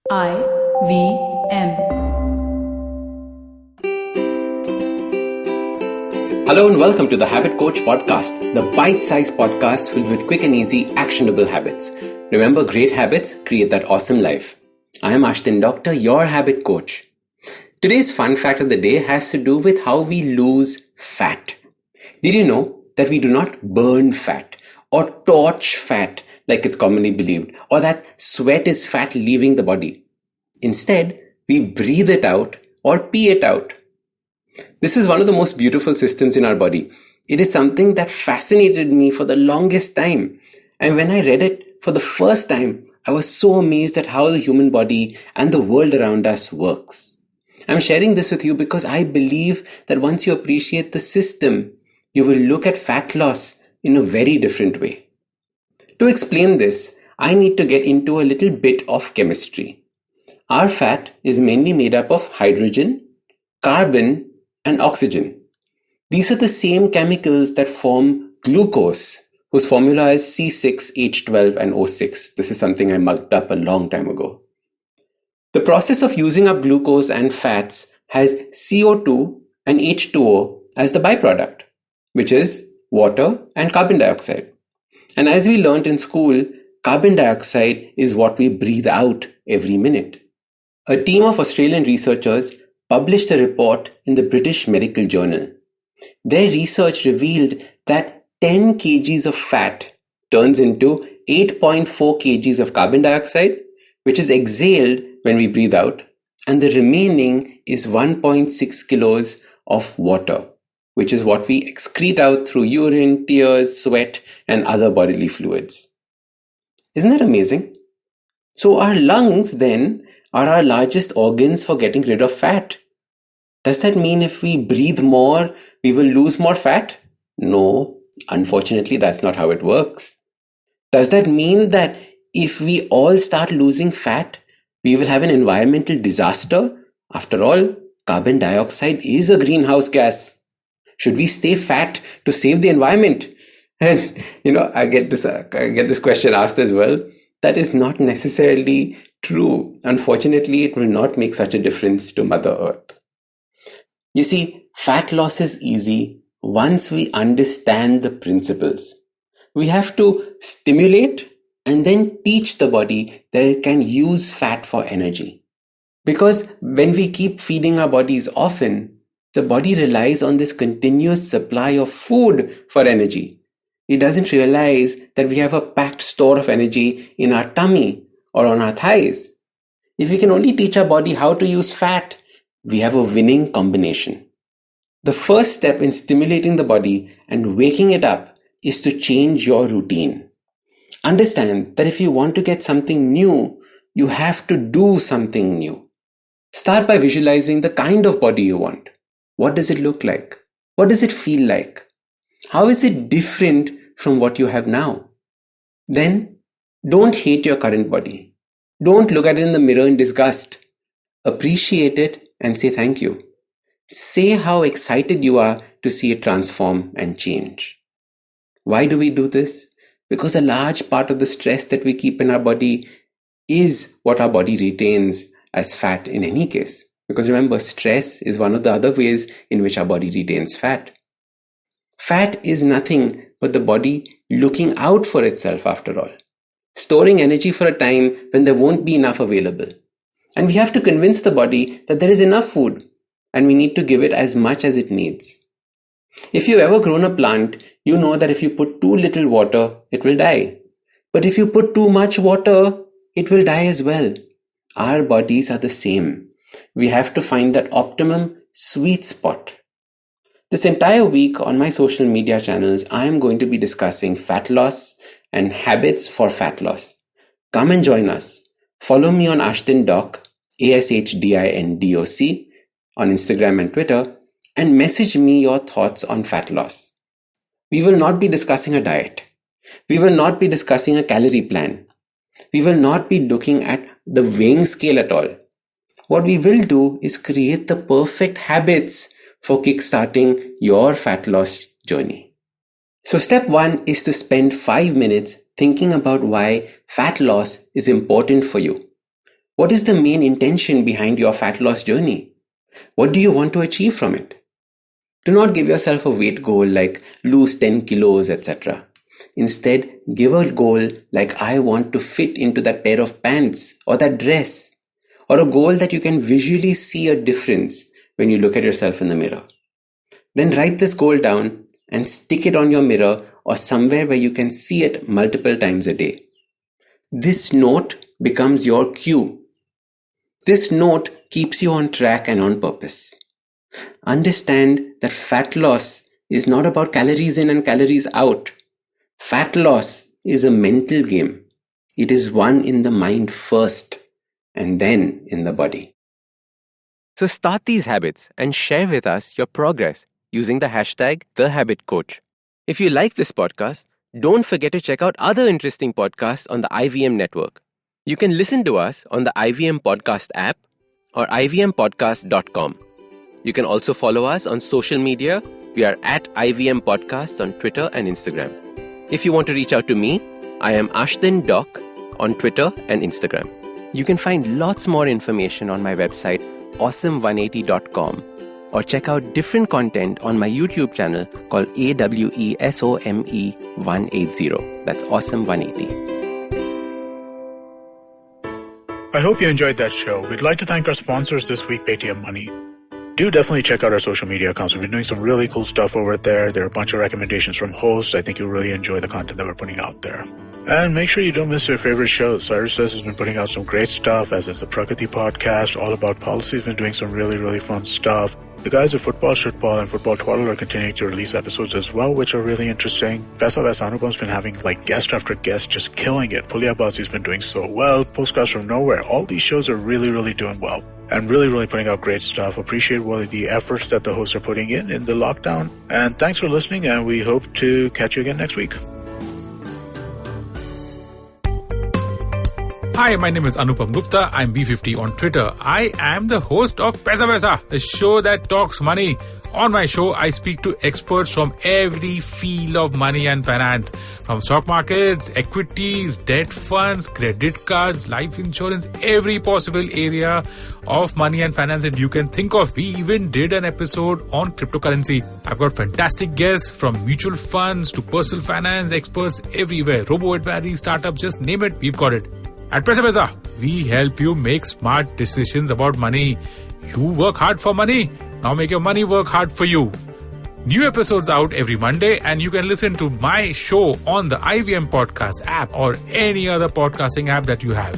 IVM. Hello and welcome to the Habit Coach Podcast, the bite-sized podcast filled with quick and easy, actionable habits. Remember, great habits create that awesome life. I am Ashdin Doctor, your habit coach. Today's fun fact of the day has to do with how we lose fat. Did you know that we do not burn fat or torch fat like it's commonly believed, or that sweat is fat leaving the body? Instead, we breathe it out or pee it out. This is one of the most beautiful systems in our body. It is something that fascinated me for the longest time. And when I read it for the first time, I was so amazed at how the human body and the world around us works. I'm sharing this with you because I believe that once you appreciate the system, you will look at fat loss in a very different way. To explain this, I need to get into a little bit of chemistry. Our fat is mainly made up of hydrogen, carbon, and oxygen. These are the same chemicals that form glucose, whose formula is C6H12 and O6. This is something I mugged up a long time ago. The process of using up glucose and fats has CO2 and H2O as the byproduct, which is water and carbon dioxide. And as we learned in school, carbon dioxide is what we breathe out every minute. A team of Australian researchers published a report in the British Medical Journal. Their research revealed that 10 kgs of fat turns into 8.4 kgs of carbon dioxide, which is exhaled when we breathe out, and the remaining is 1.6 kilos of water, which is what we excrete out through urine, tears, sweat, and other bodily fluids. Isn't that amazing? So our lungs then are our largest organs for getting rid of fat. Does that mean if we breathe more, we will lose more fat? No, unfortunately, that's not how it works. Does that mean that if we all start losing fat, we will have an environmental disaster? After all, carbon dioxide is a greenhouse gas. Should we stay fat to save the environment? And I get this question asked as well. That is not necessarily true. Unfortunately, it will not make such a difference to Mother Earth. You see, fat loss is easy once we understand the principles. We have to stimulate and then teach the body that it can use fat for energy. Because when we keep feeding our bodies often, the body relies on this continuous supply of food for energy. It doesn't realize that we have a packed store of energy in our tummy or on our thighs. If we can only teach our body how to use fat, we have a winning combination. The first step in stimulating the body and waking it up is to change your routine. Understand that if you want to get something new, you have to do something new. Start by visualizing the kind of body you want. What does it look like? What does it feel like? How is it different from what you have now? Then, don't hate your current body. Don't look at it in the mirror in disgust. Appreciate it and say thank you. Say how excited you are to see it transform and change. Why do we do this? Because a large part of the stress that we keep in our body is what our body retains as fat in any case. Because remember, stress is one of the other ways in which our body retains fat. Fat is nothing but the body looking out for itself after all, storing energy for a time when there won't be enough available. And we have to convince the body that there is enough food and we need to give it as much as it needs. If you've ever grown a plant, you know that if you put too little water, it will die. But if you put too much water, it will die as well. Our bodies are the same. We have to find that optimum sweet spot. This entire week on my social media channels, I am going to be discussing fat loss and habits for fat loss. Come and join us. Follow me on Ashdin Doc, ASHDINDOC, on Instagram and Twitter, and message me your thoughts on fat loss. We will not be discussing a diet. We will not be discussing a calorie plan. We will not be looking at the weighing scale at all. What we will do is create the perfect habits for kickstarting your fat loss journey. So step 1 is to spend 5 minutes thinking about why fat loss is important for you. What is the main intention behind your fat loss journey? What do you want to achieve from it? Do not give yourself a weight goal like lose 10 kilos, etc. Instead, give a goal like I want to fit into that pair of pants or that dress, or a goal that you can visually see a difference when you look at yourself in the mirror. Then write this goal down and stick it on your mirror or somewhere where you can see it multiple times a day. This note becomes your cue. This note keeps you on track and on purpose. Understand that fat loss is not about calories in and calories out. Fat loss is a mental game. It is won in the mind first and then in the body. So start these habits and share with us your progress using the hashtag #TheHabitCoach. If you like this podcast, don't forget to check out other interesting podcasts on the IVM network. You can listen to us on the IVM Podcast app or ivmpodcast.com. You can also follow us on social media. We are at IVM Podcasts on Twitter and Instagram. If you want to reach out to me, I am Ashdin Doc on Twitter and Instagram. You can find lots more information on my website, awesome180.com, or check out different content on my YouTube channel called AWESOME180. That's Awesome 180. I hope you enjoyed that show. We'd like to thank our sponsors this week, Paytm Money. Do definitely check out our social media accounts. We've been doing some really cool stuff over there. There are a bunch of recommendations from hosts. I think you'll really enjoy the content that we're putting out there. And make sure you don't miss your favorite shows. Cyrus Says has been putting out some great stuff, as is the Prakriti podcast, all about policy. Has been doing some really, really fun stuff. The guys at Football Shitball and Football Twaddle are continuing to release episodes as well, which are really interesting. Paisa Vaisa Anupam's been having guest after guest, just killing it. Pulya Bazi's been doing so well. Postcards from Nowhere. All these shows are really, really doing well and really, really putting out great stuff. Appreciate all the efforts that the hosts are putting in the lockdown. And thanks for listening, and we hope to catch you again next week. Hi, my name is Anupam Gupta. I'm B50 on Twitter. I am the host of Paisa Vaisa, the show that talks money. On my show, I speak to experts from every field of money and finance, from stock markets, equities, debt funds, credit cards, life insurance, every possible area of money and finance that you can think of. We even did an episode on cryptocurrency. I've got fantastic guests from mutual funds to personal finance experts everywhere. Robo-advisory, startups, just name it, we've got it. At Paisa Vaisa, we help you make smart decisions about money. You work hard for money. Now make your money work hard for you. New episodes out every Monday, and you can listen to my show on the IVM Podcast app or any other podcasting app that you have.